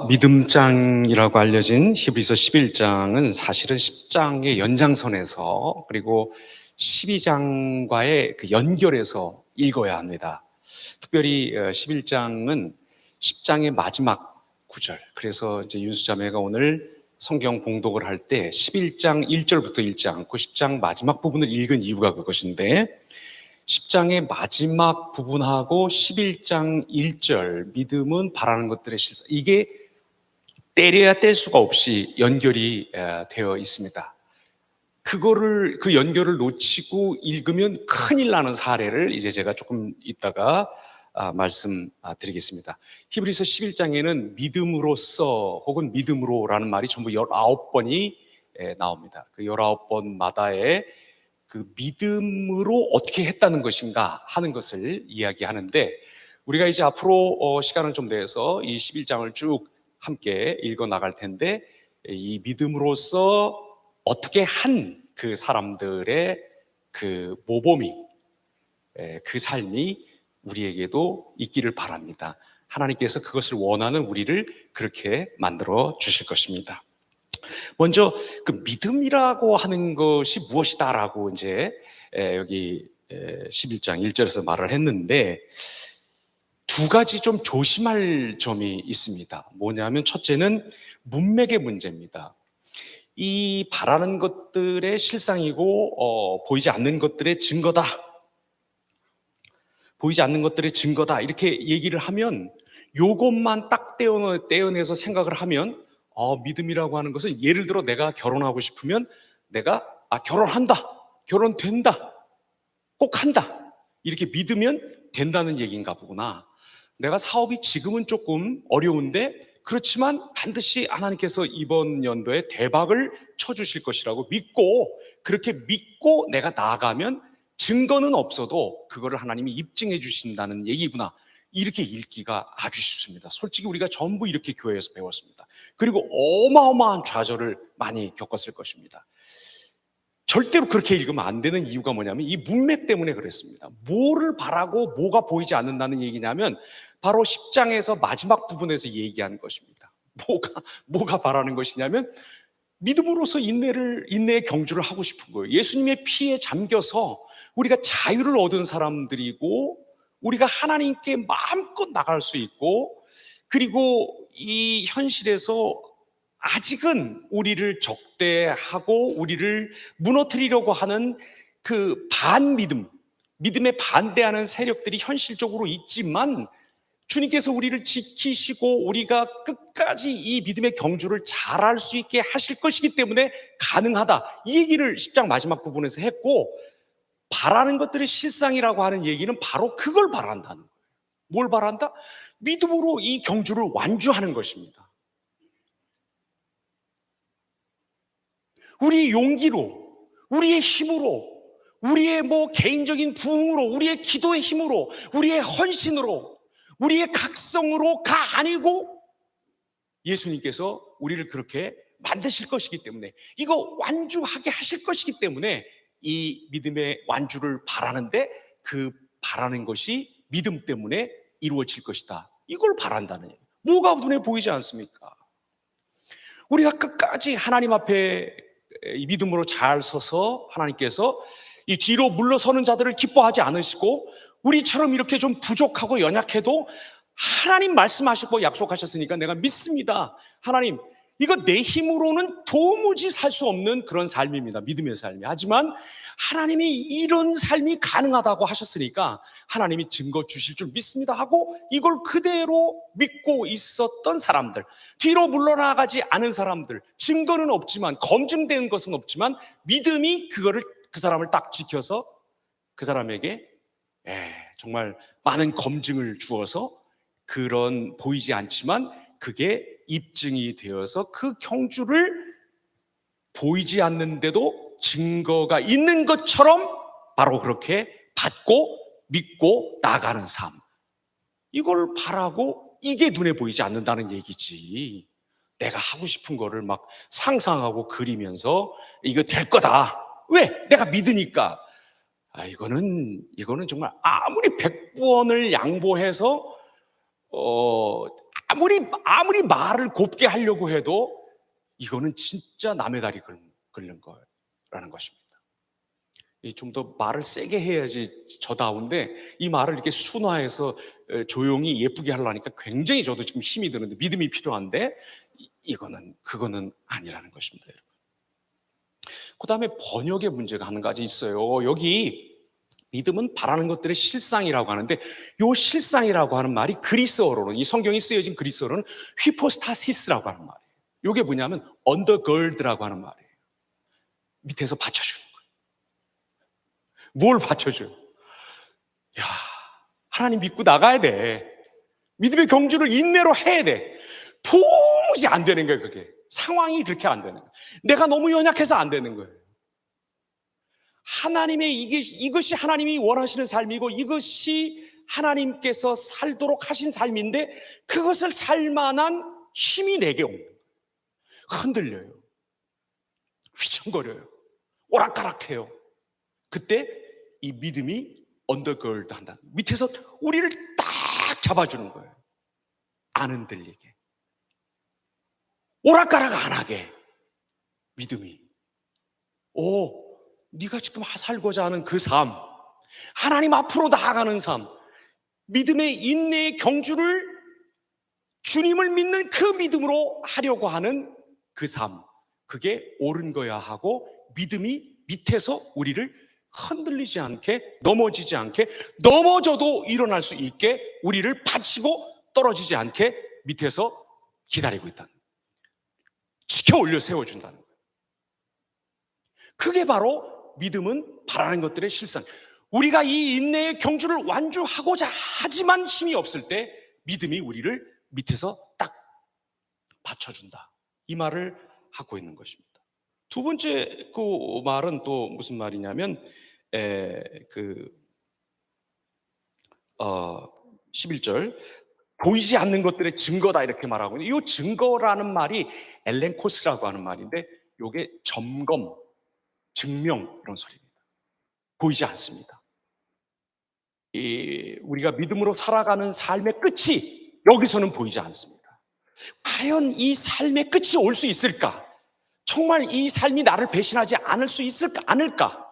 믿음장이라고 알려진 히브리서 11장은 사실은 10장의 연장선에서 그리고 12장과의 그 연결해서 읽어야 합니다. 특별히 11장은 10장의 마지막 구절. 그래서 이제 윤수자매가 오늘 성경 봉독을 할 때 11장 1절부터 읽지 않고 10장 마지막 부분을 읽은 이유가 그것인데, 10장의 마지막 부분하고 11장 1절 믿음은 바라는 것들의 실상, 이게 때려야 뗄 수가 없이 연결이 되어 있습니다. 그 연결을 놓치고 읽으면 큰일 나는 사례를 이제 제가 조금 이따가 말씀드리겠습니다. 히브리서 11장에는 믿음으로써 혹은 믿음으로라는 말이 전부 19번이 나옵니다. 그 19번마다의 그 믿음으로 어떻게 했다는 것인가 하는 것을 이야기하는데, 우리가 이제 앞으로 시간을 좀 내서 이 11장을 쭉 함께 읽어 나갈 텐데, 이 믿음으로써 어떻게 한 그 사람들의 그 모범이, 그 삶이 우리에게도 있기를 바랍니다. 하나님께서 그것을 원하는 우리를 그렇게 만들어 주실 것입니다. 먼저 그 믿음이라고 하는 것이 무엇이다라고 이제 여기 11장 1절에서 말을 했는데, 두 가지 좀 조심할 점이 있습니다. 뭐냐면 첫째는 문맥의 문제입니다. 이 바라는 것들의 실상이고 보이지 않는 것들의 증거다. 보이지 않는 것들의 증거다. 이렇게 얘기를 하면, 요것만 딱 떼어내서 생각을 하면 믿음이라고 하는 것은, 예를 들어 내가 결혼하고 싶으면 내가 결혼한다, 결혼된다, 꼭 한다, 이렇게 믿으면 된다는 얘기인가 보구나. 내가 사업이 지금은 조금 어려운데 그렇지만 반드시 하나님께서 이번 연도에 대박을 쳐주실 것이라고 믿고, 그렇게 믿고 내가 나아가면 증거는 없어도 그거를 하나님이 입증해 주신다는 얘기구나, 이렇게 읽기가 아주 쉽습니다. 솔직히 우리가 전부 이렇게 교회에서 배웠습니다. 그리고 어마어마한 좌절을 많이 겪었을 것입니다. 절대로 그렇게 읽으면 안 되는 이유가 뭐냐면 이 문맥 때문에 그랬습니다. 뭐를 바라고 뭐가 보이지 않는다는 얘기냐면, 바로 10장에서 마지막 부분에서 얘기한 것입니다. 뭐가 바라는 것이냐면, 믿음으로써 인내의 경주를 하고 싶은 거예요. 예수님의 피에 잠겨서 우리가 자유를 얻은 사람들이고, 우리가 하나님께 마음껏 나갈 수 있고, 그리고 이 현실에서 아직은 우리를 적대하고 우리를 무너뜨리려고 하는 그 반믿음, 믿음에 반대하는 세력들이 현실적으로 있지만, 주님께서 우리를 지키시고 우리가 끝까지 이 믿음의 경주를 잘할 수 있게 하실 것이기 때문에 가능하다, 이 얘기를 10장 마지막 부분에서 했고, 바라는 것들의 실상이라고 하는 얘기는 바로 그걸 바란다는 거예요. 뭘 바란다? 믿음으로 이 경주를 완주하는 것입니다. 우리의 용기로, 우리의 힘으로, 우리의 개인적인 부흥으로, 우리의 기도의 힘으로, 우리의 헌신으로, 우리의 각성으로가 아니고, 예수님께서 우리를 그렇게 만드실 것이기 때문에, 이거 완주하게 하실 것이기 때문에 이 믿음의 완주를 바라는데, 그 바라는 것이 믿음 때문에 이루어질 것이다, 이걸 바란다는 얘기예요. 뭐가 눈에 보이지 않습니까? 우리가 끝까지 하나님 앞에 이 믿음으로 잘 서서 하나님께서 이 뒤로 물러서는 자들을 기뻐하지 않으시고, 우리처럼 이렇게 좀 부족하고 연약해도 하나님 말씀하시고 약속하셨으니까 내가 믿습니다. 하나님, 이거 내 힘으로는 도무지 살 수 없는 그런 삶입니다. 믿음의 삶이. 하지만 하나님이 이런 삶이 가능하다고 하셨으니까 하나님이 증거 주실 줄 믿습니다 하고, 이걸 그대로 믿고 있었던 사람들, 뒤로 물러나가지 않은 사람들, 증거는 없지만, 검증된 것은 없지만 믿음이 그 사람을 딱 지켜서 그 사람에게 정말 많은 검증을 주어서, 그런 보이지 않지만 그게 입증이 되어서 그 경주를 보이지 않는데도 증거가 있는 것처럼 바로 그렇게 받고 믿고 나가는 삶, 이걸 바라고, 이게 눈에 보이지 않는다는 얘기지. 내가 하고 싶은 거를 막 상상하고 그리면서 이거 될 거다, 왜? 내가 믿으니까. 이거는 정말 아무리 100번을 양보해서 아무리 말을 곱게 하려고 해도 이거는 진짜 남의 다리 긁는 거라는 것입니다. 좀 더 말을 세게 해야지 저다운데 이 말을 이렇게 순화해서 조용히 예쁘게 하려니까 굉장히 저도 지금 힘이 드는데, 믿음이 필요한데 그거는 아니라는 것입니다. 그 다음에 번역의 문제가 한 가지 있어요. 여기 믿음은 바라는 것들의 실상이라고 하는데, 이 실상이라고 하는 말이 그리스어로는, 이 성경이 쓰여진 그리스어로는 휘포스타시스라고 하는 말이에요. 이게 뭐냐면 언더걸드라고 하는 말이에요. 밑에서 받쳐주는 거예요. 뭘 받쳐줘요? 야, 하나님 믿고 나가야 돼. 믿음의 경주를 인내로 해야 돼. 도무지 안 되는 거예요. 그게 상황이 그렇게 안 되는 거예요. 내가 너무 연약해서 안 되는 거예요. 이것이 하나님이 원하시는 삶이고, 이것이 하나님께서 살도록 하신 삶인데, 그것을 살 만한 힘이 내게 오는 거예요. 흔들려요. 휘청거려요. 오락가락해요. 그때 이 믿음이 언더걸드 한다. 밑에서 우리를 딱 잡아주는 거예요. 안 흔들리게, 오락가락 안 하게. 믿음이 네가 지금 살고자 하는 그 삶, 하나님 앞으로 나아가는 삶, 믿음의 인내의 경주를 주님을 믿는 그 믿음으로 하려고 하는 그 삶, 그게 옳은 거야 하고, 믿음이 밑에서 우리를 흔들리지 않게, 넘어지지 않게, 넘어져도 일어날 수 있게 우리를 받치고 떨어지지 않게 밑에서 기다리고 있다는 거예요. 지켜 올려 세워준다는 거예요. 그게 바로 믿음은 바라는 것들의 실상. 우리가 이 인내의 경주를 완주하고자 하지만 힘이 없을 때 믿음이 우리를 밑에서 딱 받쳐준다, 이 말을 하고 있는 것입니다. 두 번째 그 말은 또 무슨 말이냐면 11절 보이지 않는 것들의 증거다, 이렇게 말하고 있는데, 이 증거라는 말이 엘렌코스라고 하는 말인데, 이게 점검, 증명, 이런 소리입니다. 보이지 않습니다. 우리가 믿음으로 살아가는 삶의 끝이 여기서는 보이지 않습니다. 과연 이 삶의 끝이 올 수 있을까? 정말 이 삶이 나를 배신하지 않을 수 있을까, 않을까?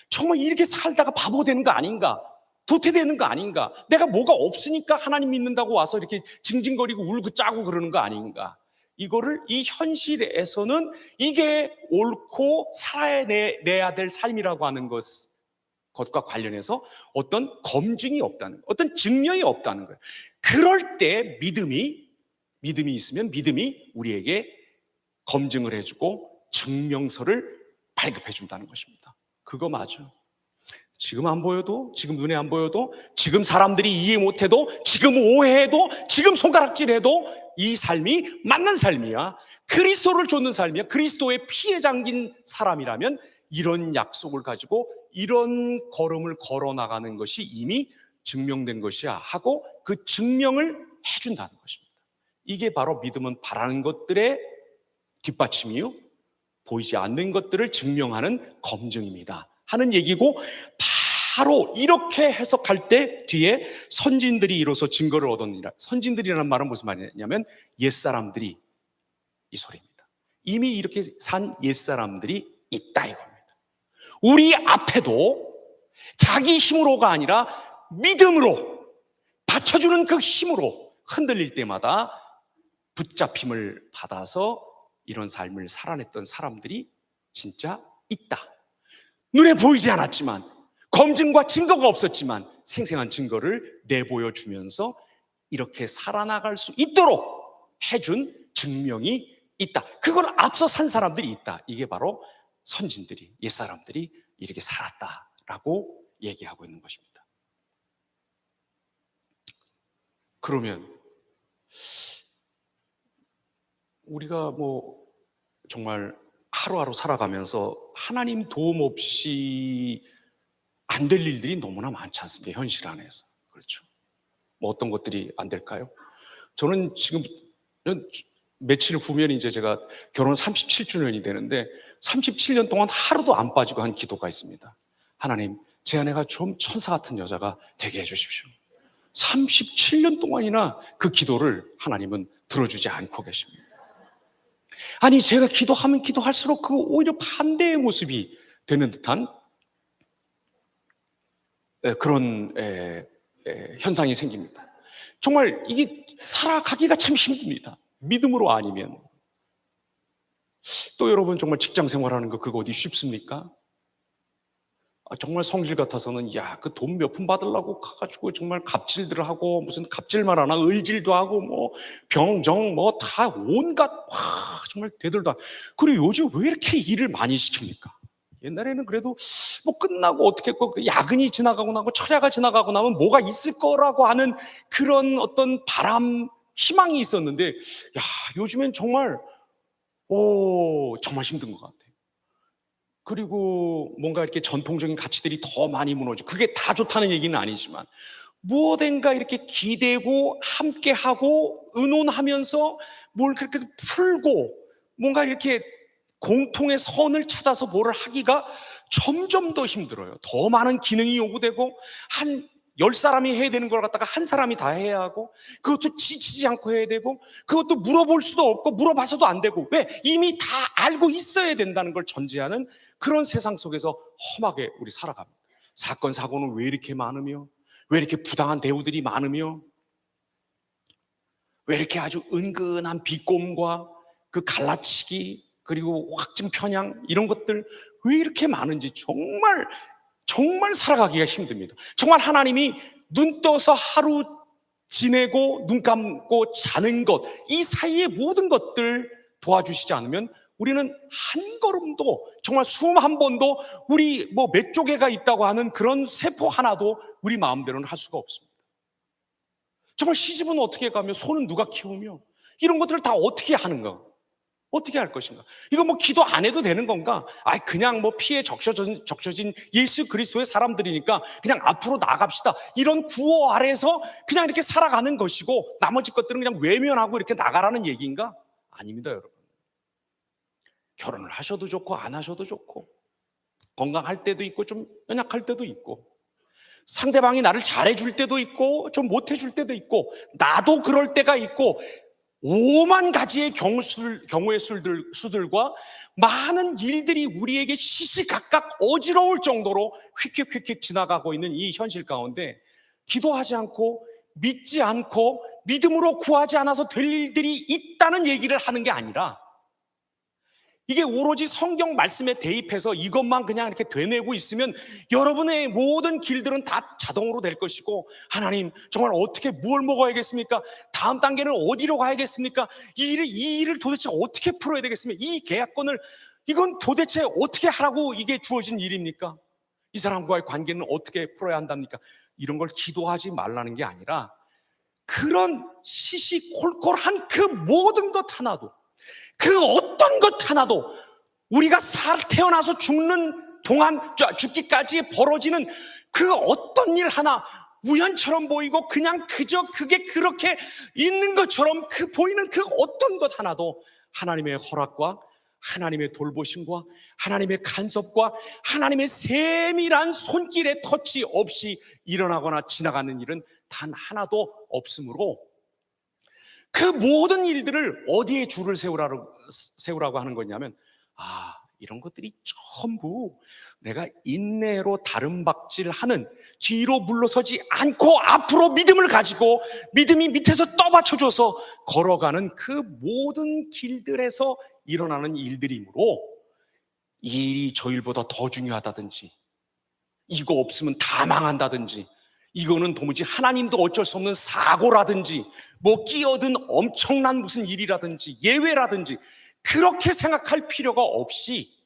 정말 이렇게 살다가 바보 되는 거 아닌가? 도태되는 거 아닌가? 내가 뭐가 없으니까 하나님 믿는다고 와서 이렇게 징징거리고 울고 짜고 그러는 거 아닌가? 이거를 이 현실에서는 이게 옳고 살아내야 될 삶이라고 하는 것과 관련해서 어떤 검증이 없다는 거예요. 어떤 증명이 없다는 거예요. 그럴 때 믿음이 있으면 믿음이 우리에게 검증을 해주고 증명서를 발급해 준다는 것입니다. 그거 맞아. 지금 안 보여도, 지금 눈에 안 보여도, 지금 사람들이 이해 못해도, 지금 오해해도, 지금 손가락질해도 이 삶이 맞는 삶이야. 그리스도를 좇는 삶이야. 그리스도의 피에 잠긴 사람이라면 이런 약속을 가지고 이런 걸음을 걸어 나가는 것이 이미 증명된 것이야 하고 그 증명을 해준다는 것입니다. 이게 바로 믿음은 바라는 것들의 뒷받침이요, 보이지 않는 것들을 증명하는 검증입니다 하는 얘기고, 바로 이렇게 해석할 때 뒤에 선진들이 이로써 증거를 얻었느니라. 선진들이라는 말은 무슨 말이냐면 옛사람들이, 이 소리입니다. 이미 이렇게 산 옛사람들이 있다, 이겁니다. 우리 앞에도 자기 힘으로가 아니라 믿음으로 받쳐주는 그 힘으로 흔들릴 때마다 붙잡힘을 받아서 이런 삶을 살아냈던 사람들이 진짜 있다. 눈에 보이지 않았지만, 검증과 증거가 없었지만 생생한 증거를 내보여주면서 이렇게 살아나갈 수 있도록 해준 증명이 있다. 그걸 앞서 산 사람들이 있다. 이게 바로 선진들이, 옛사람들이 이렇게 살았다라고 얘기하고 있는 것입니다. 그러면 우리가 정말 하루하루 살아가면서 하나님 도움 없이 안 될 일들이 너무나 많지 않습니까? 현실 안에서. 그렇죠. 어떤 것들이 안 될까요? 저는 지금 며칠 후면 이제 제가 결혼 37주년이 되는데 37년 동안 하루도 안 빠지고 한 기도가 있습니다. 하나님, 제 아내가 좀 천사 같은 여자가 되게 해주십시오. 37년 동안이나 그 기도를 하나님은 들어주지 않고 계십니다. 아니, 제가 기도하면 기도할수록 그 오히려 반대의 모습이 되는 듯한 그런 현상이 생깁니다. 정말 이게 살아가기가 참 힘듭니다. 믿음으로 아니면. 또 여러분, 정말 직장 생활하는 거 그거 어디 쉽습니까? 정말 성질 같아서는 그 돈 몇 푼 받으려고 가가지고 정말 갑질들 하고, 무슨 갑질만 하나 을질도 하고, 뭐 병정 뭐 다 온갖 정말 대들다. 그리고 요즘 왜 이렇게 일을 많이 시킵니까? 옛날에는 그래도 뭐 끝나고 어떻게 했고, 야근이 지나가고 나고 철야가 지나가고 나면 뭐가 있을 거라고 하는 그런 어떤 바람, 희망이 있었는데, 요즘엔 정말 정말 힘든 것 같아요. 그리고 뭔가 이렇게 전통적인 가치들이 더 많이 무너지고, 그게 다 좋다는 얘기는 아니지만, 무엇인가 이렇게 기대고 함께하고 의논하면서 뭘 그렇게 풀고 뭔가 이렇게 공통의 선을 찾아서 뭐를 하기가 점점 더 힘들어요. 더 많은 기능이 요구되고, 한 10사람이 해야 되는 걸 갖다가 한 사람이 다 해야 하고, 그것도 지치지 않고 해야 되고, 그것도 물어볼 수도 없고 물어봐서도 안 되고, 왜? 이미 다 알고 있어야 된다는 걸 전제하는 그런 세상 속에서 험하게 우리 살아갑니다. 사건 사고는 왜 이렇게 많으며, 왜 이렇게 부당한 대우들이 많으며, 왜 이렇게 아주 은근한 비꼼과 그 갈라치기, 그리고 확증 편향, 이런 것들 왜 이렇게 많은지 정말 살아가기가 힘듭니다. 정말 하나님이 눈 떠서 하루 지내고 눈 감고 자는 것, 이 사이의 모든 것들 도와주시지 않으면 우리는 한 걸음도, 정말 숨 한 번도, 우리 뭐 몇 조개가 있다고 하는 그런 세포 하나도 우리 마음대로는 할 수가 없습니다. 정말 시집은 어떻게 가며, 소는 누가 키우며, 이런 것들을 다 어떻게 하는가? 어떻게 할 것인가? 이거 뭐 기도 안 해도 되는 건가? 그냥 뭐 피에 적셔진 예수 그리스도의 사람들이니까 그냥 앞으로 나갑시다, 이런 구호 아래서 그냥 이렇게 살아가는 것이고, 나머지 것들은 그냥 외면하고 이렇게 나가라는 얘기인가? 아닙니다, 여러분. 결혼을 하셔도 좋고 안 하셔도 좋고, 건강할 때도 있고 좀 연약할 때도 있고, 상대방이 나를 잘해줄 때도 있고 좀 못해줄 때도 있고, 나도 그럴 때가 있고, 5만 가지의 경우의 수들과 많은 일들이 우리에게 시시각각 어지러울 정도로 휙휙휙휙 지나가고 있는 이 현실 가운데, 기도하지 않고 믿지 않고 믿음으로 구하지 않아서 될 일들이 있다는 얘기를 하는 게 아니라, 이게 오로지 성경 말씀에 대입해서 이것만 그냥 이렇게 되뇌고 있으면 여러분의 모든 길들은 다 자동으로 될 것이고, 하나님 정말 어떻게 뭘 먹어야겠습니까? 다음 단계는 어디로 가야겠습니까? 이 일을 도대체 어떻게 풀어야 되겠습니까? 이 계약권을, 이건 도대체 어떻게 하라고 이게 주어진 일입니까? 이 사람과의 관계는 어떻게 풀어야 한답니까? 이런 걸 기도하지 말라는 게 아니라, 그런 시시콜콜한 그 모든 것 하나도, 그 어떤 것 하나도, 우리가 태어나서 죽는 동안, 죽기까지 벌어지는 그 어떤 일 하나, 우연처럼 보이고 그냥 그저 그게 그렇게 있는 것처럼 보이는 그 어떤 것 하나도 하나님의 허락과 하나님의 돌보심과 하나님의 간섭과 하나님의 세밀한 손길의 터치 없이 일어나거나 지나가는 일은 단 하나도 없으므로, 그 모든 일들을 어디에 줄을 세우라고 하는 거냐면, 이런 것들이 전부 내가 인내로 다름박질하는, 뒤로 물러서지 않고 앞으로 믿음을 가지고 믿음이 밑에서 떠받쳐줘서 걸어가는 그 모든 길들에서 일어나는 일들이므로, 이 일이 저 일보다 더 중요하다든지, 이거 없으면 다 망한다든지, 이거는 도무지 하나님도 어쩔 수 없는 사고라든지, 뭐 끼어든 엄청난 무슨 일이라든지 예외라든지, 그렇게 생각할 필요가 없이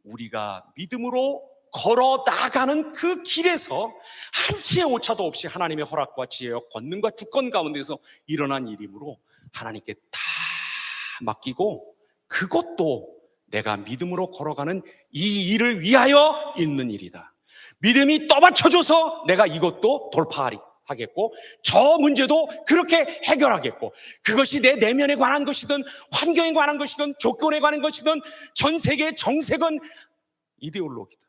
우리가 믿음으로 걸어 나가는 그 길에서 한치의 오차도 없이 하나님의 허락과 지혜와 권능과 주권 가운데서 일어난 일이므로 하나님께 다 맡기고, 그것도 내가 믿음으로 걸어가는 이 일을 위하여 있는 일이다. 믿음이 떠받쳐줘서 내가 이것도 돌파하겠고, 저 문제도 그렇게 해결하겠고, 그것이 내 내면에 관한 것이든 환경에 관한 것이든 조건에 관한 것이든 전 세계의 정세건 이데올로기든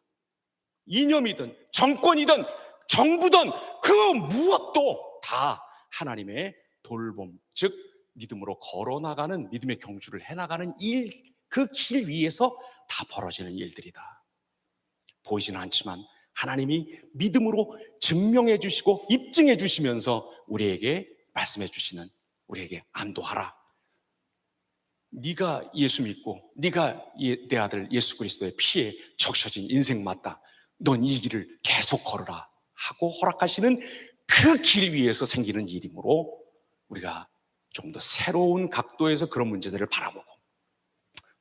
이념이든 정권이든 정부든 그 무엇도 다 하나님의 돌봄, 즉 믿음으로 걸어나가는, 믿음의 경주를 해나가는 일, 그 길 위에서 다 벌어지는 일들이다. 보이지는 않지만 하나님이 믿음으로 증명해 주시고 입증해 주시면서 우리에게 말씀해 주시는, 우리에게 안도하라. 네가 예수 믿고 네가 내 아들 예수 그리스도의 피에 적셔진 인생 맞다. 넌 이 길을 계속 걸어라 하고 허락하시는 그 길 위에서 생기는 일이므로 우리가 좀 더 새로운 각도에서 그런 문제들을 바라보고,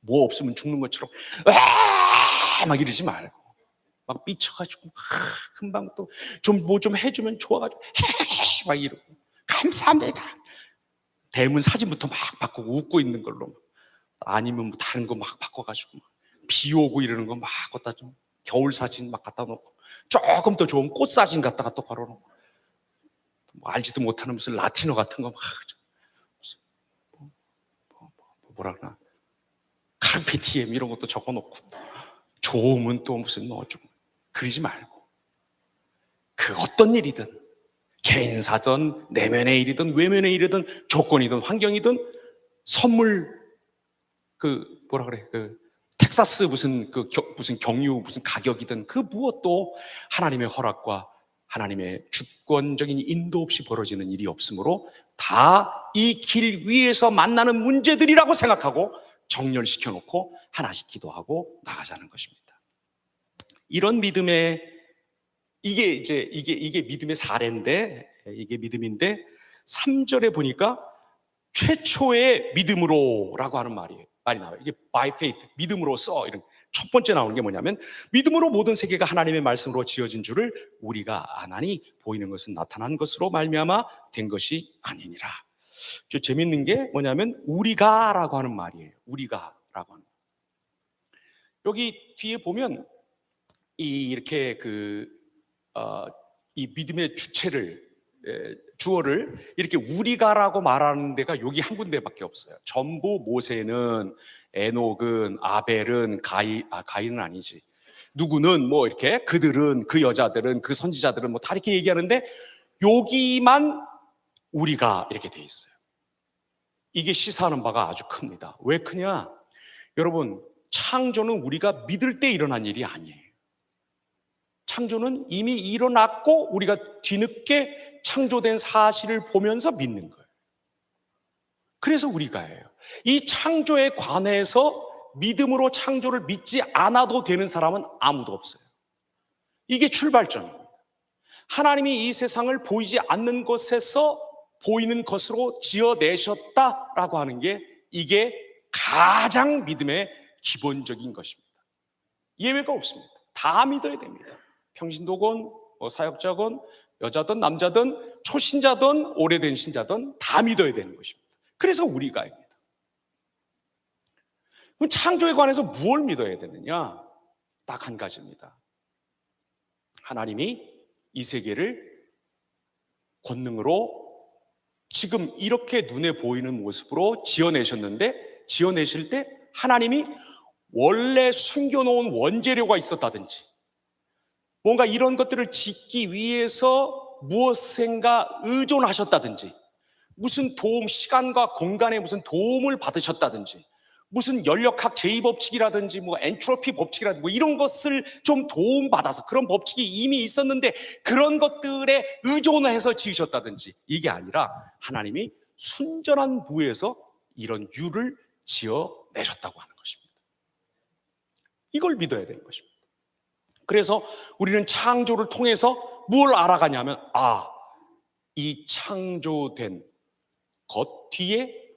뭐 없으면 죽는 것처럼 막 이러지 말고 막 삐쳐가지고 금방 또 좀 뭐 좀 해주면 좋아가지고 막 이러고 감사합니다. 대문 사진부터 막 바꾸고 웃고 있는 걸로, 아니면 뭐 다른 거 막 바꿔가지고 비 오고 이러는 거 막 갖다 좀, 겨울 사진 막 갖다 놓고 조금 더 좋은 꽃 사진 갖다가 또 걸어놓고, 뭐 알지도 못하는 무슨 라틴어 같은 거 막 뭐라 그러나 카르페디엠 이런 것도 적어놓고, 좋으면 또 무슨 뭐 좀 그러지 말고, 그 어떤 일이든 개인사든 내면의 일이든 외면의 일이든 조건이든 환경이든 선물, 그 뭐라 그래, 그 텍사스 무슨 무슨 경유 무슨 가격이든 그 무엇도 하나님의 허락과 하나님의 주권적인 인도 없이 벌어지는 일이 없으므로 다 이 길 위에서 만나는 문제들이라고 생각하고 정렬시켜 놓고 하나씩 기도하고 나가자는 것입니다. 이런 믿음의, 이게 믿음의 사례인데, 이게 믿음인데 3절에 보니까 최초의 믿음으로라고 하는 말이 나와요. 이게 by faith, 믿음으로써, 이런 첫 번째 나오는 게 뭐냐면, 믿음으로 모든 세계가 하나님의 말씀으로 지어진 줄을 우리가 아나니 보이는 것은 나타난 것으로 말미암아 된 것이 아니니라. 좀 재밌는 게 뭐냐면 우리가라고 하는 말이에요. 우리가라고 하는. 여기 뒤에 보면 이렇게 이 믿음의 주체를, 주어를 이렇게 우리가라고 말하는 데가 여기 한 군데밖에 없어요. 전부 모세는, 에녹은, 아벨은, 가인은 아니지, 누구는 뭐 이렇게, 그들은, 그 여자들은, 그 선지자들은 뭐 다 이렇게 얘기하는데 여기만 우리가 이렇게 돼 있어요. 이게 시사하는 바가 아주 큽니다. 왜 크냐? 여러분, 창조는 우리가 믿을 때 일어난 일이 아니에요. 창조는 이미 일어났고 우리가 뒤늦게 창조된 사실을 보면서 믿는 거예요. 그래서 우리가예요. 이 창조에 관해서 믿음으로 창조를 믿지 않아도 되는 사람은 아무도 없어요. 이게 출발점입니다. 하나님이 이 세상을 보이지 않는 것에서 보이는 것으로 지어내셨다라고 하는 게, 이게 가장 믿음의 기본적인 것입니다. 예외가 없습니다. 다 믿어야 됩니다. 평신도건, 사역자건, 여자든 남자든, 초신자든 오래된 신자든 다 믿어야 되는 것입니다. 그래서 우리가입니다. 그럼 창조에 관해서 무엇을 믿어야 되느냐? 딱 한 가지입니다. 하나님이 이 세계를 권능으로 지금 이렇게 눈에 보이는 모습으로 지어내셨는데, 지어내실 때 하나님이 원래 숨겨놓은 원재료가 있었다든지, 뭔가 이런 것들을 짓기 위해서 무엇인가 의존하셨다든지, 무슨 도움, 시간과 공간에 무슨 도움을 받으셨다든지, 무슨 연력학 제2법칙이라든지 뭐 엔트로피 법칙이라든지 뭐 이런 것을 좀 도움받아서, 그런 법칙이 이미 있었는데 그런 것들에 의존해서 지으셨다든지, 이게 아니라 하나님이 순전한 무에서 이런 유를 지어내셨다고 하는 것입니다. 이걸 믿어야 되는 것입니다. 그래서 우리는 창조를 통해서 뭘 알아가냐면, 이 창조된 것 뒤에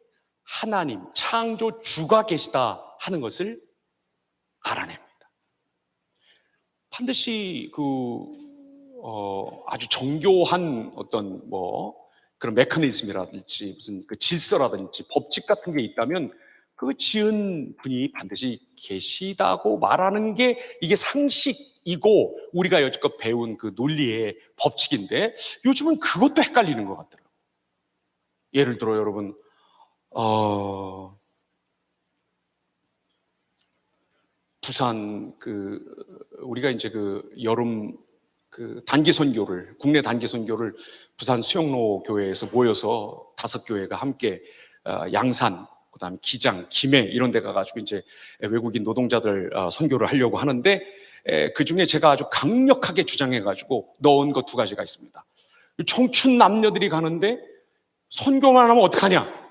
하나님, 창조주가 계시다 하는 것을 알아냅니다. 반드시 아주 정교한 어떤 그런 메커니즘이라든지 무슨 그 질서라든지 법칙 같은 게 있다면 그 지은 분이 반드시 계시다고 말하는 게 이게 상식이고 우리가 여지껏 배운 그 논리의 법칙인데, 요즘은 그것도 헷갈리는 것 같더라고요. 예를 들어 여러분, 부산 우리가 이제 여름 그 단기 선교를, 국내 단기 선교를 부산 수영로 교회에서 모여서 5교회가 함께 양산, 그다음에 기장, 김해 이런 데 가가지고 이제 외국인 노동자들 선교를 하려고 하는데, 그 중에 제가 아주 강력하게 주장해가지고 넣은 것 2가지가 있습니다. 청춘 남녀들이 가는데 선교만 하면 어떡하냐?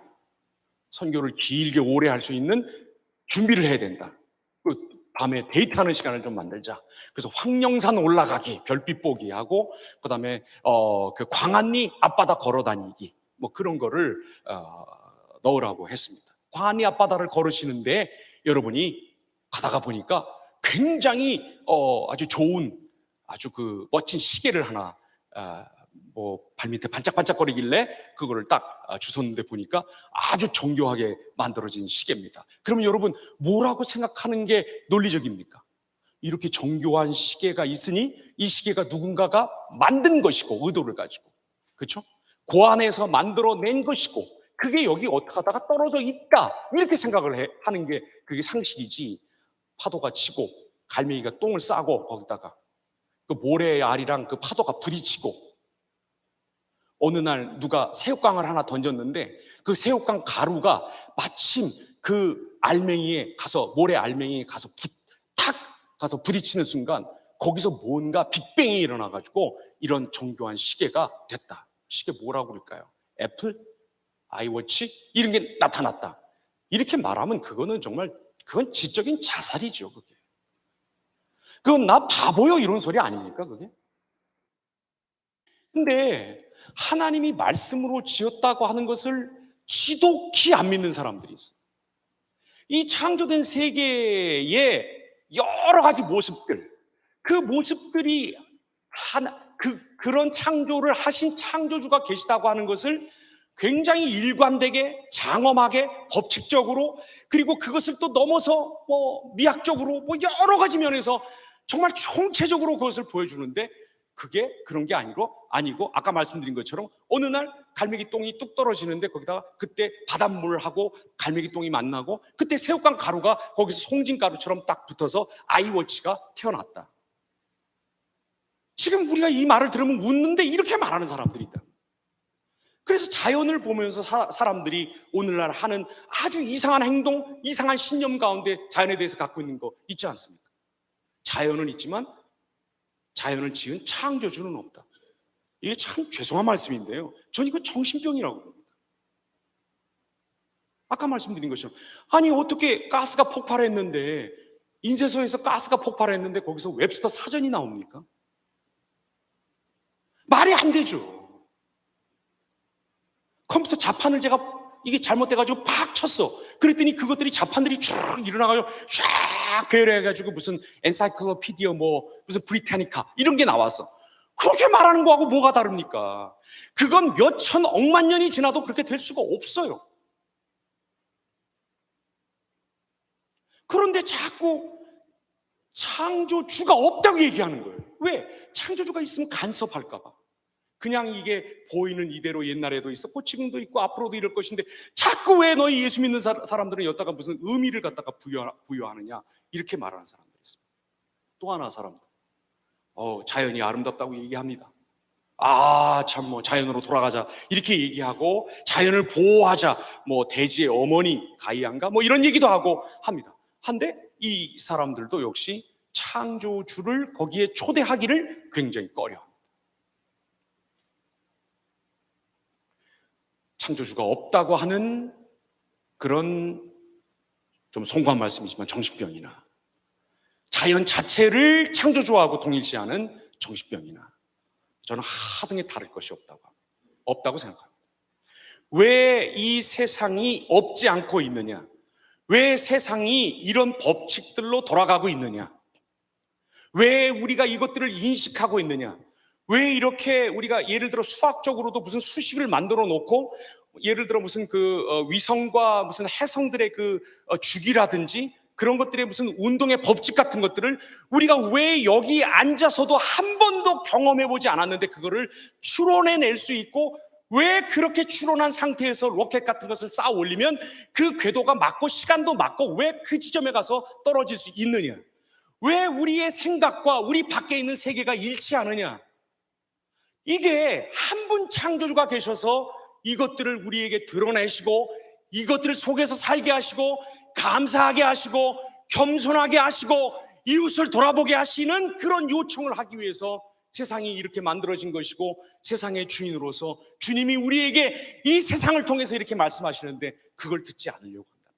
선교를 길게 오래 할 수 있는 준비를 해야 된다. 밤에 데이트하는 시간을 좀 만들자. 그래서 황령산 올라가기, 별빛 보기 하고, 그다음에 그 광안리 앞바다 걸어 다니기, 뭐 그런 거를 넣으라고 했습니다. 광안리 앞바다를 걸으시는데 여러분이 가다가 보니까 굉장히 아주 좋은, 아주 그 멋진 시계를 하나 뭐 발밑에 반짝반짝거리길래 그거를 딱 주웠는데 보니까 아주 정교하게 만들어진 시계입니다. 그러면 여러분 뭐라고 생각하는 게 논리적입니까? 이렇게 정교한 시계가 있으니 이 시계가 누군가가 만든 것이고, 의도를 가지고, 그렇죠? 고안에서 만들어낸 것이고, 그게 여기 어떻게 하다가 떨어져 있다, 이렇게 생각을 하는 게 그게 상식이지. 파도가 치고 갈매기가 똥을 싸고 거기다가 그 모래알이랑 그 파도가 부딪히고, 어느 날 누가 새우깡을 하나 던졌는데 그 새우깡 가루가 마침 그 알맹이에 가서, 모래 알맹이에 가서 탁 가서 부딪히는 순간 거기서 뭔가 빅뱅이 일어나가지고 이런 정교한 시계가 됐다. 시계 뭐라고 그럴까요? 애플? 아이워치? 이런 게 나타났다. 이렇게 말하면 그거는 정말, 그건 지적인 자살이죠. 그게. 그건 나 바보요 이런 소리 아닙니까 그게? 근데 하나님이 말씀으로 지었다고 하는 것을 지독히 안 믿는 사람들이 있어요. 이 창조된 세계의 여러 가지 모습들, 그 모습들이 그런 창조를 하신 창조주가 계시다고 하는 것을 굉장히 일관되게, 장엄하게, 법칙적으로, 그리고 그것을 또 넘어서 뭐 미학적으로, 뭐 여러 가지 면에서 정말 총체적으로 그것을 보여주는데, 그게 그런 게 아니고 아까 말씀드린 것처럼 어느 날 갈매기 똥이 뚝 떨어지는데 거기다가 그때 바닷물하고 갈매기 똥이 만나고 그때 새우깡 가루가 거기서 송진 가루처럼 딱 붙어서 아이워치가 태어났다. 지금 우리가 이 말을 들으면 웃는데 이렇게 말하는 사람들이 있다. 그래서 자연을 보면서 사람들이 오늘날 하는 아주 이상한 행동, 이상한 신념 가운데 자연에 대해서 갖고 있는 거 있지 않습니까? 자연은 있지만 자연을 지은 창조주는 없다. 이게 참 죄송한 말씀인데요, 전 이거 정신병이라고 봅니다. 아까 말씀드린 것처럼, 아니 어떻게 가스가 폭발했는데, 인쇄소에서 가스가 폭발했는데 거기서 웹스터 사전이 나옵니까? 말이 안 되죠. 컴퓨터 자판을 제가 이게 잘못돼가지고 팍 쳤어. 그랬더니 그것들이 자판들이 쭉 일어나가지고 쫙 배열해가지고 무슨 엔사이클로피디어 뭐 무슨 브리타니카 이런 게 나왔어. 그렇게 말하는 거하고 뭐가 다릅니까? 그건 몇 천 억만 년이 지나도 그렇게 될 수가 없어요. 그런데 자꾸 창조주가 없다고 얘기하는 거예요. 왜? 창조주가 있으면 간섭할까 봐. 그냥 이게 보이는 이대로 옛날에도 있었고 지금도 있고 앞으로도 이럴 것인데 자꾸 왜 너희 예수 믿는 사람들은 여기다가 무슨 의미를 갖다가 부여하느냐, 이렇게 말하는 사람들이 있습니다. 또 하나 사람들, 자연이 아름답다고 얘기합니다. 참 뭐 자연으로 돌아가자 이렇게 얘기하고, 자연을 보호하자, 뭐 대지의 어머니 가이안가 뭐 이런 얘기도 하고 합니다. 한데 이 사람들도 역시 창조주를 거기에 초대하기를 굉장히 꺼려합니다. 창조주가 없다고 하는 그런 좀 송구한 말씀이지만 정신병이나, 자연 자체를 창조주하고 동일시하는 정신병이나, 저는 하등에 다를 것이 없다고 생각합니다. 왜 이 세상이 없지 않고 있느냐? 왜 세상이 이런 법칙들로 돌아가고 있느냐? 왜 우리가 이것들을 인식하고 있느냐? 왜 이렇게 우리가 예를 들어 수학적으로도 무슨 수식을 만들어 놓고, 예를 들어 무슨 위성과 무슨 해성들의 주기라든지 그런 것들의 무슨 운동의 법칙 같은 것들을 우리가 왜 여기 앉아서도 한 번도 경험해 보지 않았는데 그거를 추론해낼 수 있고, 왜 그렇게 추론한 상태에서 로켓 같은 것을 쌓아 올리면 그 궤도가 맞고 시간도 맞고 왜 그 지점에 가서 떨어질 수 있느냐? 왜 우리의 생각과 우리 밖에 있는 세계가 일치하느냐? 이게 한 분 창조주가 계셔서 이것들을 우리에게 드러내시고 이것들 속에서 살게 하시고 감사하게 하시고 겸손하게 하시고 이웃을 돌아보게 하시는 그런 요청을 하기 위해서 세상이 이렇게 만들어진 것이고 세상의 주인으로서 주님이 우리에게 이 세상을 통해서 이렇게 말씀하시는데 그걸 듣지 않으려고 한다.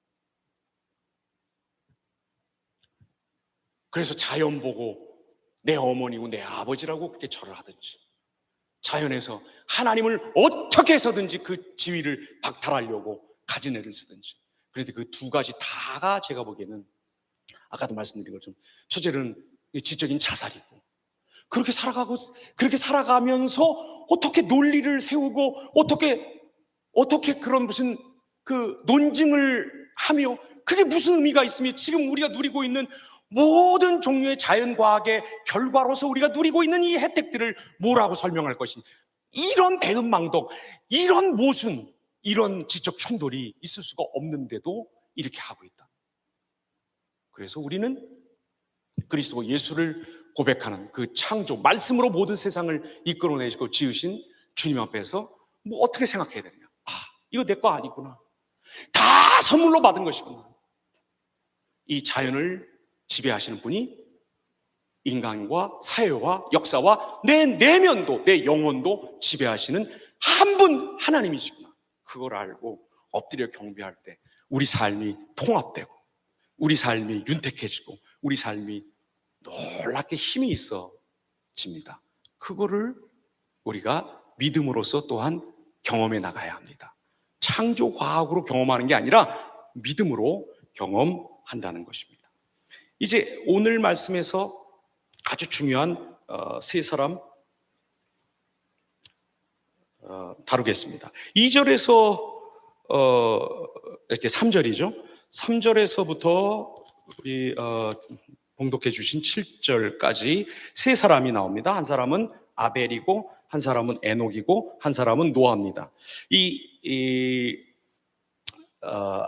그래서 자연 보고 내 어머니고 내 아버지라고 그렇게 절을 하든지 자연에서 하나님을 어떻게 해서든지 그 지위를 박탈하려고 가진 애를 쓰든지. 그런데 그 두 가지 다가 제가 보기에는 아까도 말씀드린 것처럼 첫째는 지적인 자살이고 그렇게 살아가면서 어떻게 논리를 세우고 어떻게 그런 무슨 그 논증을 하며 그게 무슨 의미가 있으며 지금 우리가 누리고 있는 모든 종류의 자연과학의 결과로서 우리가 누리고 있는 이 혜택들을 뭐라고 설명할 것이니 이런 대응망덕, 이런 모순, 이런 지적 충돌이 있을 수가 없는데도 이렇게 하고 있다. 그래서 우리는 그리스도 예수를 고백하는 그 창조, 말씀으로 모든 세상을 이끌어내시고 지으신 주님 앞에서 뭐 어떻게 생각해야 되느냐? 아, 이거 내 거 아니구나. 다 선물로 받은 것이구나. 이 자연을 지배하시는 분이 인간과 사회와 역사와 내 내면도 내 영혼도 지배하시는 한 분 하나님이시구나. 그걸 알고 엎드려 경배할 때 우리 삶이 통합되고 우리 삶이 윤택해지고 우리 삶이 놀랍게 힘이 있어집니다. 그거를 우리가 믿음으로써 또한 경험해 나가야 합니다. 창조 과학으로 경험하는 게 아니라 믿음으로 경험한다는 것입니다. 이제 오늘 말씀에서 아주 중요한 세 사람 다루겠습니다. 2절에서 이렇게 3절이죠. 3절에서부터 우리 봉독해 주신 7절까지 세 사람이 나옵니다. 한 사람은 아벨이고 한 사람은 에녹이고 한 사람은 노아입니다.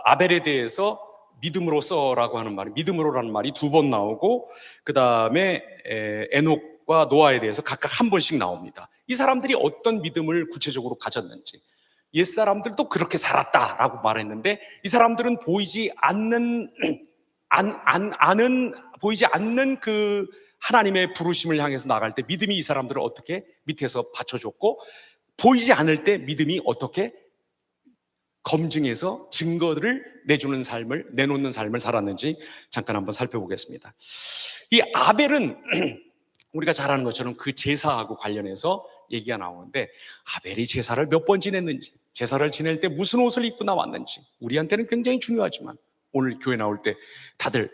아벨에 대해서 믿음으로써라고 하는 말이 믿음으로라는 말이 두 번 나오고 그 다음에 에녹과 노아에 대해서 각각 한 번씩 나옵니다. 이 사람들이 어떤 믿음을 구체적으로 가졌는지 옛사람들도 그렇게 살았다라고 말했는데 이 사람들은 보이지 않는 그 하나님의 부르심을 향해서 나갈 때 믿음이 이 사람들을 어떻게 밑에서 받쳐줬고 보이지 않을 때 믿음이 어떻게 검증해서 증거들을 내놓는 삶을 살았는지 잠깐 한번 살펴보겠습니다. 이 아벨은 우리가 잘 아는 것처럼 그 제사하고 관련해서 얘기가 나오는데 아벨이 제사를 몇 번 지냈는지 제사를 지낼 때 무슨 옷을 입고 나왔는지 우리한테는 굉장히 중요하지만 오늘 교회 나올 때 다들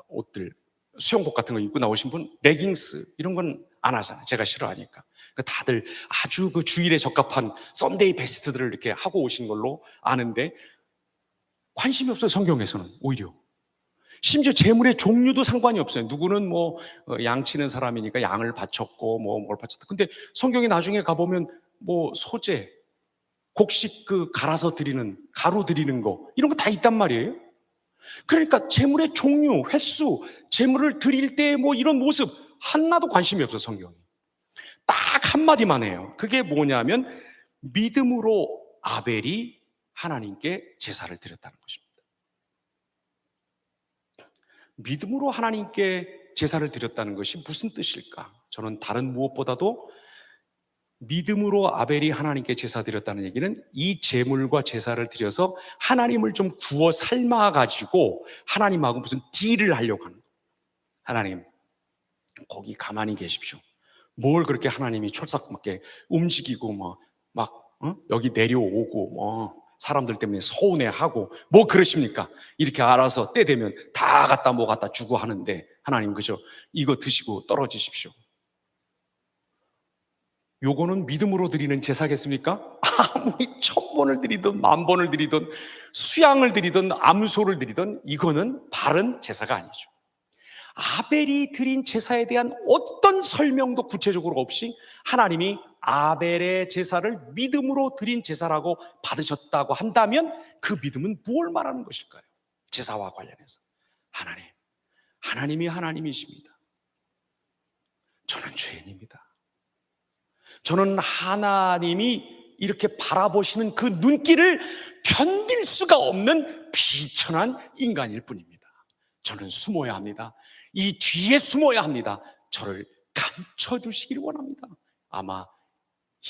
옷들 수영복 같은 거 입고 나오신 분 레깅스 이런 건 안 하잖아요. 제가 싫어하니까. 다들 아주 그 주일에 적합한 썬데이 베스트들을 이렇게 하고 오신 걸로 아는데 관심이 없어요. 성경에서는 오히려 심지어 재물의 종류도 상관이 없어요. 누구는 뭐 양 치는 사람이니까 양을 바쳤고 뭐 뭘 바쳤다. 근데 성경에 나중에 가보면 뭐 소재, 곡식 그 갈아서 드리는 가루 드리는 거 이런 거 다 있단 말이에요. 그러니까 재물의 종류, 횟수, 재물을 드릴 때 뭐 이런 모습 하나도 관심이 없어 성경이. 딱 한마디만 해요. 그게 뭐냐면 믿음으로 아벨이 하나님께 제사를 드렸다는 것입니다. 믿음으로 하나님께 제사를 드렸다는 것이 무슨 뜻일까? 저는 다른 무엇보다도 믿음으로 아벨이 하나님께 제사 드렸다는 얘기는 이 제물과 제사를 드려서 하나님을 좀 구워 삶아가지고 하나님하고 무슨 딜을 하려고 하는 거예요. 하나님 거기 가만히 계십시오. 뭘 그렇게 하나님이 촐싹맞게 움직이고 여기 내려오고 사람들 때문에 서운해하고 뭐 그러십니까? 이렇게 알아서 때 되면 다 갖다 주고 하는데 하나님 그저 이거 드시고 떨어지십시오. 요거는 믿음으로 드리는 제사겠습니까? 아무리 1000번을 드리든 10,000번을 드리든 수양을 드리든 암소를 드리든 이거는 바른 제사가 아니죠. 아벨이 드린 제사에 대한 어떤 설명도 구체적으로 없이 하나님이 아벨의 제사를 믿음으로 드린 제사라고 받으셨다고 한다면 그 믿음은 무엇을 말하는 것일까요? 제사와 관련해서 하나님이 하나님이십니다. 저는 죄인입니다. 저는 하나님이 이렇게 바라보시는 그 눈길을 견딜 수가 없는 비천한 인간일 뿐입니다. 저는 숨어야 합니다. 이 뒤에 숨어야 합니다. 저를 감춰주시길 원합니다. 아마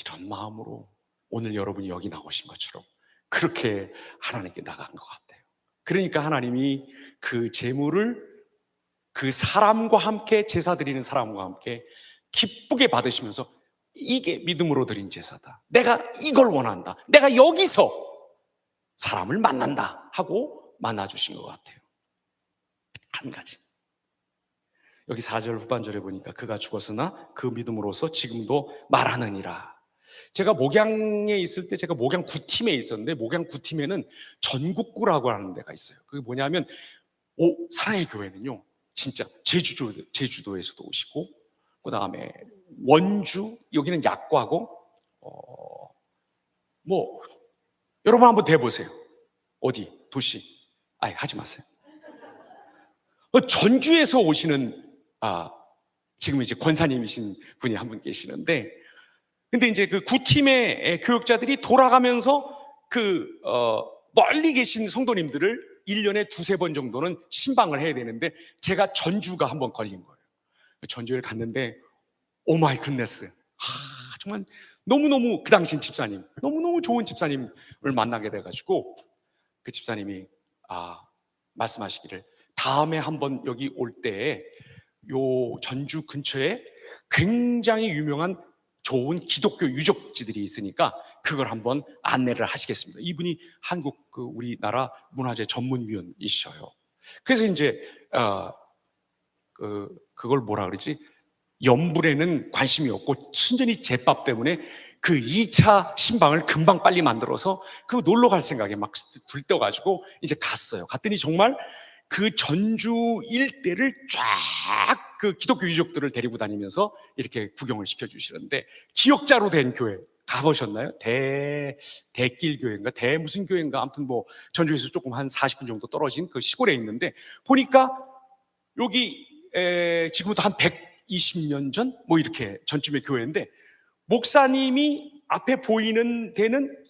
이런 마음으로 오늘 여러분이 여기 나오신 것처럼 그렇게 하나님께 나간 것 같아요. 그러니까 하나님이 그 제물을 그 사람과 함께, 제사 드리는 사람과 함께 기쁘게 받으시면서 이게 믿음으로 드린 제사다, 내가 이걸 원한다, 내가 여기서 사람을 만난다 하고 만나주신 것 같아요. 한 가지, 여기 4절 후반절에 보니까 그가 죽었으나 그 믿음으로서 지금도 말하느니라. 제가 목양에 있을 때 제가 목양 9팀에 있었는데, 목양 9팀에는 전국구라고 하는 데가 있어요. 그게 뭐냐면 사랑의 교회는요, 진짜 제주도에서도 오시고, 그 다음에 원주, 여기는 약과고, 여러분 한번 대보세요. 어디 도시? 하지 마세요. 전주에서 오시는 지금 이제 권사님이신 분이 한 분 계시는데, 근데 이제 그 9팀의 교역자들이 돌아가면서 멀리 계신 성도님들을 1년에 2-3번 정도는 신방을 해야 되는데, 제가 전주가 한번 걸린 거예요. 전주에 갔는데 오마이 굿네스, 정말 너무너무, 그 당시 집사님 너무너무 좋은 집사님을 만나게 돼가지고, 그 집사님이 말씀하시기를, 다음에 한번 여기 올 때 요 전주 근처에 굉장히 유명한 좋은 기독교 유적지들이 있으니까 그걸 한번 안내를 하시겠습니다. 이분이 한국 우리나라 문화재 전문위원이셔요. 그래서 이제 그걸 뭐라 그러지? 염불에는 관심이 없고 순전히 제밥 때문에 그 2차 신방을 금방 빨리 만들어서 그 놀러 갈 생각에 막 들떠가지고 이제 갔어요. 갔더니 정말 그 전주 일대를 쫙 그 기독교 유적들을 데리고 다니면서 이렇게 구경을 시켜주시는데, 기역자로 된 교회 가보셨나요? 대길교회인가 무슨 교회인가, 아무튼 전주에서 조금 한 40분 정도 떨어진 그 시골에 있는데, 보니까 여기 지금부터 한 120년 전 이렇게 전쯤의 교회인데, 목사님이 앞에 보이는 데는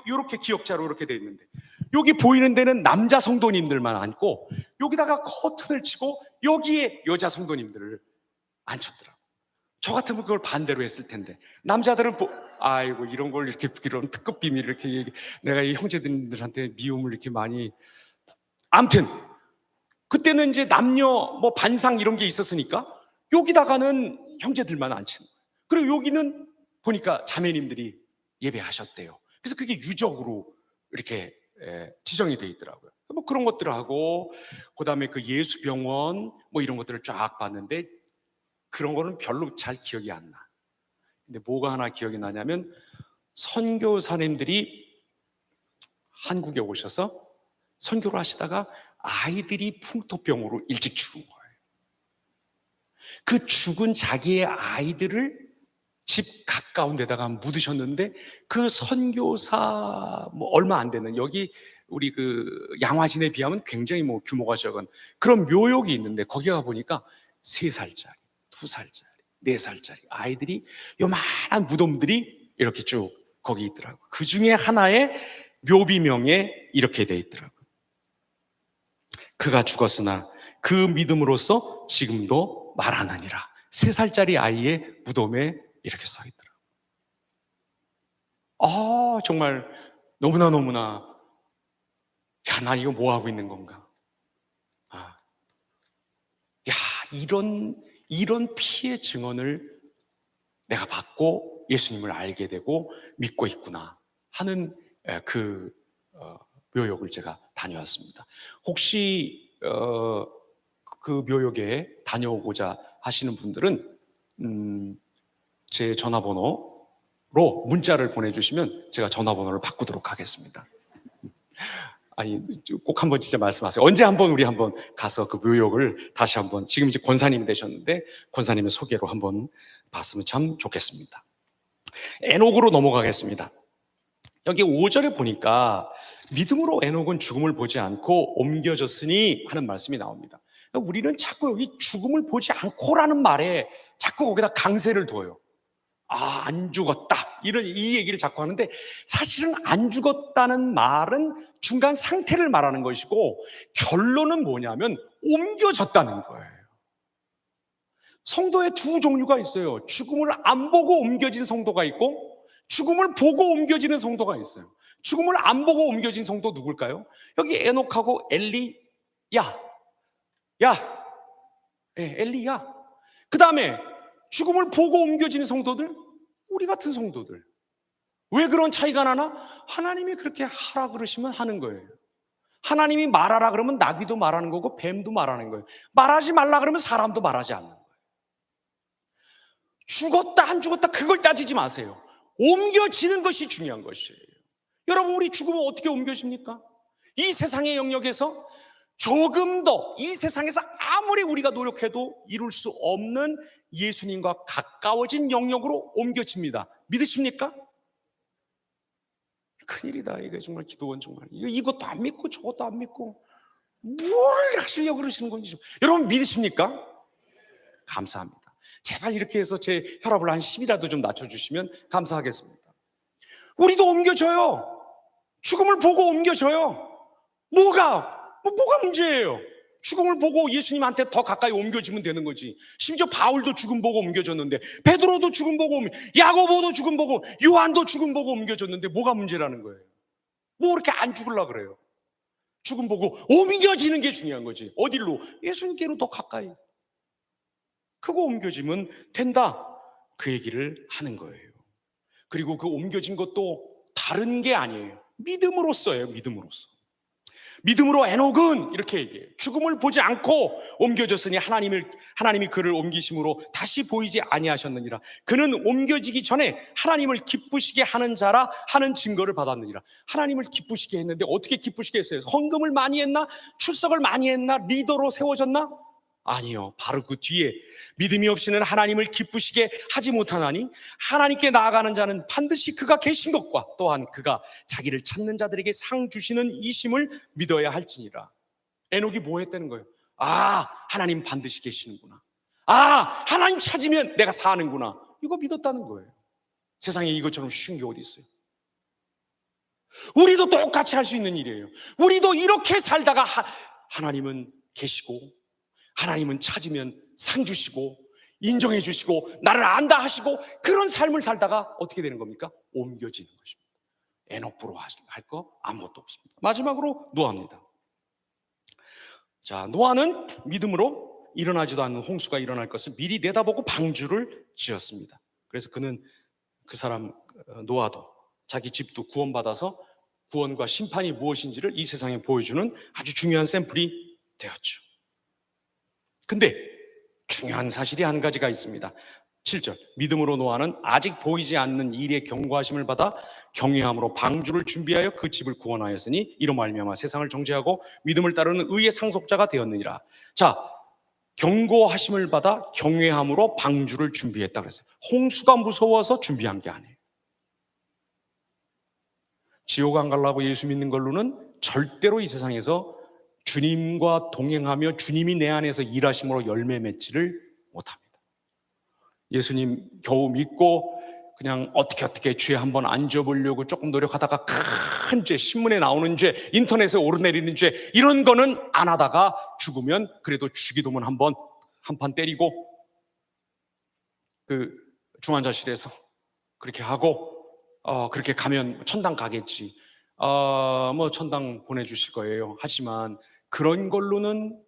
요렇게 기역자로 이렇게 돼 있는데, 여기 보이는 데는 남자 성도님들만 앉고, 여기다가 커튼을 치고 여기에 여자 성도님들을 앉혔더라고요. 저 같으면 그걸 반대로 했을 텐데, 남자들은 아이고 이런 걸 이런 특급 비밀을 이렇게 내가 이 형제들한테 미움을 이렇게 많이. 아무튼 그때는 이제 남녀 반상 이런 게 있었으니까 여기다가는 형제들만 앉히는 거예요. 그리고 여기는 보니까 자매님들이 예배하셨대요. 그래서 그게 유적으로 이렇게 지정이 돼 있더라고요. 그런 것들을 하고, 그 다음에 그 예수병원 이런 것들을 쫙 봤는데, 그런 거는 별로 잘 기억이 안 나. 근데 뭐가 하나 기억이 나냐면, 선교사님들이 한국에 오셔서 선교를 하시다가 아이들이 풍토병으로 일찍 죽은 거예요. 그 죽은 자기의 아이들을 집 가까운 데다가 묻으셨는데, 그 선교사 얼마 안 되는, 여기 우리 그 양화진에 비하면 굉장히 규모가 적은 그런 묘역이 있는데, 거기 가 보니까 3살짜리, 2살짜리, 4살짜리 아이들이, 요만한 무덤들이 이렇게 쭉 거기 있더라고요. 그 중에 하나의 묘비명에 이렇게 돼 있더라고요. 그가 죽었으나 그 믿음으로써 지금도 말하느니라. 3살짜리 아이의 무덤에 이렇게 써 있더라고요. 정말 너무나 나 이거 뭐 하고 있는 건가? 이런 피해 증언을 내가 받고 예수님을 알게 되고 믿고 있구나 하는 그 묘역을 제가 다녀왔습니다. 혹시 그 묘역에 다녀오고자 하시는 분들은 제 전화번호로 문자를 보내주시면 제가 전화번호를 바꾸도록 하겠습니다. 꼭 한번 진짜 말씀하세요. 언제 한번 우리 한번 가서 그 묘역을 다시 한번, 지금 이제 권사님이 되셨는데 권사님의 소개로 한번 봤으면 참 좋겠습니다. 에녹으로 넘어가겠습니다. 여기 5절에 보니까 믿음으로 에녹은 죽음을 보지 않고 옮겨졌으니 하는 말씀이 나옵니다. 우리는 자꾸 여기 죽음을 보지 않고라는 말에 자꾸 거기다 강세를 둬요. 안 죽었다. 이 얘기를 자꾸 하는데, 사실은 안 죽었다는 말은 중간 상태를 말하는 것이고, 결론은 뭐냐면 옮겨졌다는 거예요. 성도의 두 종류가 있어요. 죽음을 안 보고 옮겨진 성도가 있고, 죽음을 보고 옮겨지는 성도가 있어요. 죽음을 안 보고 옮겨진 성도 누굴까요? 여기 에녹하고 엘리야. 엘리야. 그 다음에 죽음을 보고 옮겨지는 성도들, 우리 같은 성도들. 왜 그런 차이가 나나? 하나님이 그렇게 하라 그러시면 하는 거예요. 하나님이 말하라 그러면 나귀도 말하는 거고 뱀도 말하는 거예요. 말하지 말라 그러면 사람도 말하지 않는 거예요. 죽었다 안 죽었다 그걸 따지지 마세요. 옮겨지는 것이 중요한 것이에요. 여러분, 우리 죽으면 어떻게 옮겨집니까? 이 세상의 영역에서 조금 더 이 세상에서 아무리 우리가 노력해도 이룰 수 없는 예수님과 가까워진 영역으로 옮겨집니다. 믿으십니까? 큰일이다. 이게 정말 기도원 정말 이것도 안 믿고 저것도 안 믿고 뭘 하시려고 그러시는 건지 여러분 믿으십니까? 감사합니다. 제발 이렇게 해서 제 혈압을 한 10이라도 좀 낮춰주시면 감사하겠습니다. 우리도 옮겨져요. 죽음을 보고 옮겨져요. 뭐가 문제예요? 죽음을 보고 예수님한테 더 가까이 옮겨지면 되는 거지. 심지어 바울도 죽음 보고 옮겨졌는데, 베드로도 죽음 보고, 야고보도 죽음 보고, 요한도 죽음 보고 옮겨졌는데 뭐가 문제라는 거예요? 뭐 그렇게 안 죽으려고 그래요? 죽음 보고 옮겨지는 게 중요한 거지. 어디로? 예수님께로 더 가까이. 그거 옮겨지면 된다. 그 얘기를 하는 거예요. 그리고 그 옮겨진 것도 다른 게 아니에요. 믿음으로써예요. 믿음으로 에녹은 이렇게 얘기해요. 죽음을 보지 않고 옮겨졌으니 하나님이 그를 옮기심으로 다시 보이지 아니하셨느니라. 그는 옮겨지기 전에 하나님을 기쁘시게 하는 자라 하는 증거를 받았느니라. 하나님을 기쁘시게 했는데 어떻게 기쁘시게 했어요? 헌금을 많이 했나? 출석을 많이 했나? 리더로 세워졌나? 아니요. 바로 그 뒤에 믿음이 없이는 하나님을 기쁘시게 하지 못하나니 하나님께 나아가는 자는 반드시 그가 계신 것과 또한 그가 자기를 찾는 자들에게 상 주시는 이심을 믿어야 할지니라. 에녹이 뭐 했다는 거예요? 하나님 반드시 계시는구나. 하나님 찾으면 내가 사는구나. 이거 믿었다는 거예요. 세상에 이것처럼 쉬운 게 어디 있어요? 우리도 똑같이 할 수 있는 일이에요. 우리도 이렇게 살다가 하나님은 계시고 하나님은 찾으면 상 주시고 인정해 주시고 나를 안다 하시고 그런 삶을 살다가 어떻게 되는 겁니까? 옮겨지는 것입니다. 에녹부로 할 거 아무것도 없습니다. 마지막으로 노아입니다. 자, 노아는 믿음으로 일어나지도 않는 홍수가 일어날 것을 미리 내다보고 방주를 지었습니다. 그래서 그는 그 사람 노아도 자기 집도 구원받아서 구원과 심판이 무엇인지를 이 세상에 보여주는 아주 중요한 샘플이 되었죠. 근데 중요한 사실이 한 가지가 있습니다. 7절, 믿음으로 노아는 아직 보이지 않는 일에 경고하심을 받아 경외함으로 방주를 준비하여 그 집을 구원하였으니 이로 말미암아 세상을 정죄하고 믿음을 따르는 의의 상속자가 되었느니라. 자, 경고하심을 받아 경외함으로 방주를 준비했다 그랬어요. 홍수가 무서워서 준비한 게 아니에요. 지옥 안 가려고 예수 믿는 걸로는 절대로 이 세상에서 주님과 동행하며 주님이 내 안에서 일하심으로 열매 맺지를 못합니다. 예수님 겨우 믿고 그냥 어떻게 죄 한번 안 져보려고 조금 노력하다가 큰 죄, 신문에 나오는 죄, 인터넷에 오르내리는 죄 이런 거는 안 하다가 죽으면 그래도 주기도문 한 판 때리고 그 중환자실에서 그렇게 하고 그렇게 가면 천당 가겠지. 뭐 천당 보내주실 거예요. 하지만 그런 걸로는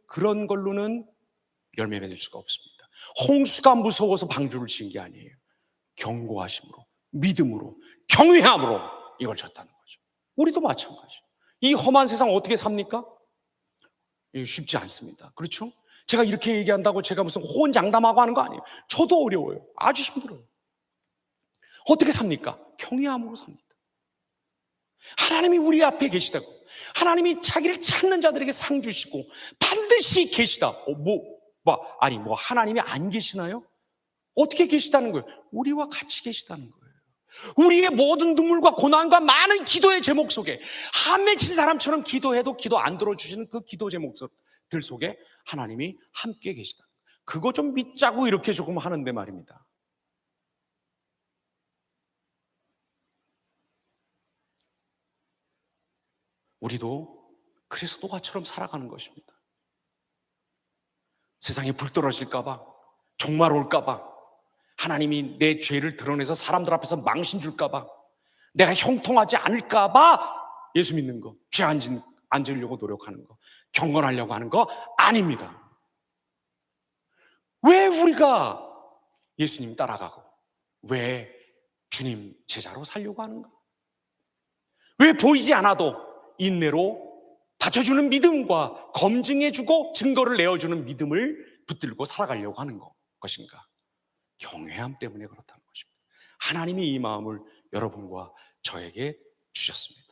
열매 맺을 수가 없습니다. 홍수가 무서워서 방주를 지은 게 아니에요. 경고하심으로, 믿음으로, 경외함으로 이걸 졌다는 거죠. 우리도 마찬가지. 이 험한 세상 어떻게 삽니까? 쉽지 않습니다. 그렇죠? 제가 이렇게 얘기한다고 제가 무슨 호언장담하고 하는 거 아니에요. 저도 어려워요. 아주 힘들어요. 어떻게 삽니까? 경외함으로 삽니다. 하나님이 우리 앞에 계시다고, 하나님이 자기를 찾는 자들에게 상 주시고 반드시 계시다. 하나님이 안 계시나요? 어떻게 계시다는 거예요? 우리와 같이 계시다는 거예요. 우리의 모든 눈물과 고난과 많은 기도의 제목 속에 한 맺힌 사람처럼 기도해도 기도 안 들어주시는 그 기도 제목 속 빛들 속에 하나님이 함께 계시다. 그거 좀 믿자고 이렇게 조금 하는데 말입니다. 우리도 그래서 노아처럼 살아가는 것입니다. 세상에 불 떨어질까 봐, 종말 올까 봐, 하나님이 내 죄를 드러내서 사람들 앞에서 망신 줄까 봐, 내가 형통하지 않을까 봐 예수 믿는 거, 죄 안 지으려고 노력하는 거, 경건하려고 하는 거 아닙니다. 왜 우리가 예수님 따라가고, 왜 주님 제자로 살려고 하는가? 왜 보이지 않아도 인내로 받쳐주는 믿음과 검증해주고 증거를 내어주는 믿음을 붙들고 살아가려고 하는 것인가? 경외함 때문에 그렇다는 것입니다. 하나님이 이 마음을 여러분과 저에게 주셨습니다.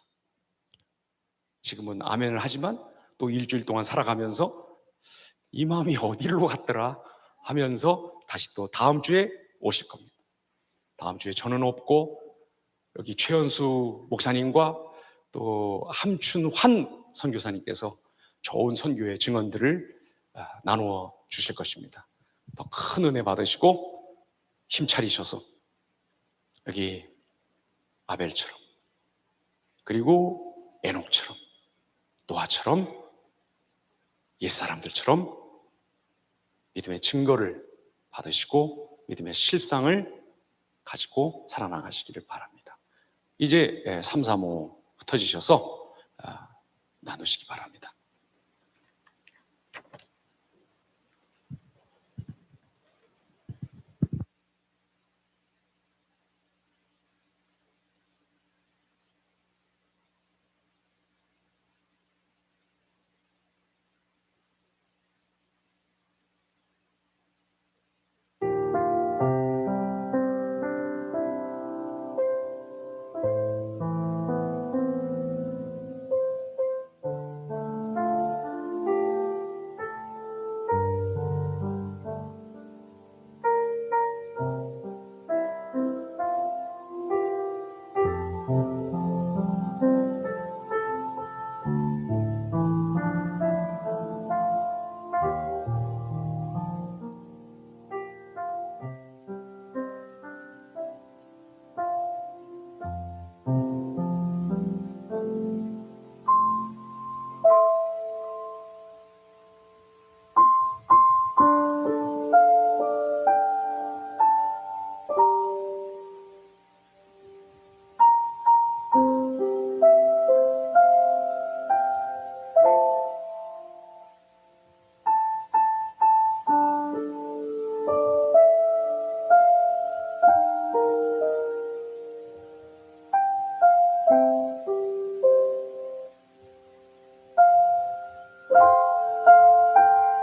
지금은 아멘을 하지만 또 일주일 동안 살아가면서 이 마음이 어디로 갔더라 하면서 다시 또 다음 주에 오실 겁니다. 다음 주에 저는 없고 여기 최연수 목사님과 또 함춘환 선교사님께서 좋은 선교의 증언들을 나누어 주실 것입니다. 더 큰 은혜 받으시고 힘 차리셔서 여기 아벨처럼, 그리고 에녹처럼, 노아처럼, 옛사람들처럼 믿음의 증거를 받으시고 믿음의 실상을 가지고 살아나가시기를 바랍니다. 이제 3, 3, 5 흩어지셔서 나누시기 바랍니다.